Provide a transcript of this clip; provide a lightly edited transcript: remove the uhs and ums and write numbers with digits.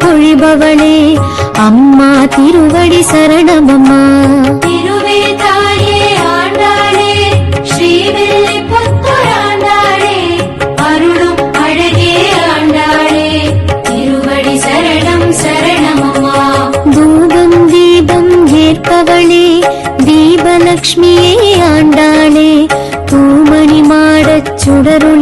பொழிபவளே அம்மா திருவடி சரணமம்மா. திருவே தாயே ஆண்டாளே ஸ்ரீவில்லி புத்தூராண்டாளே அருளும் அழகே ஆண்டாளே திருவடி சரணம் சரணமம்மா. தூபம் தீபம் ஏற்பவளே தீபலக்ஷ்மியே ஆண்டாளே தூமணி மாடச் சுடருளி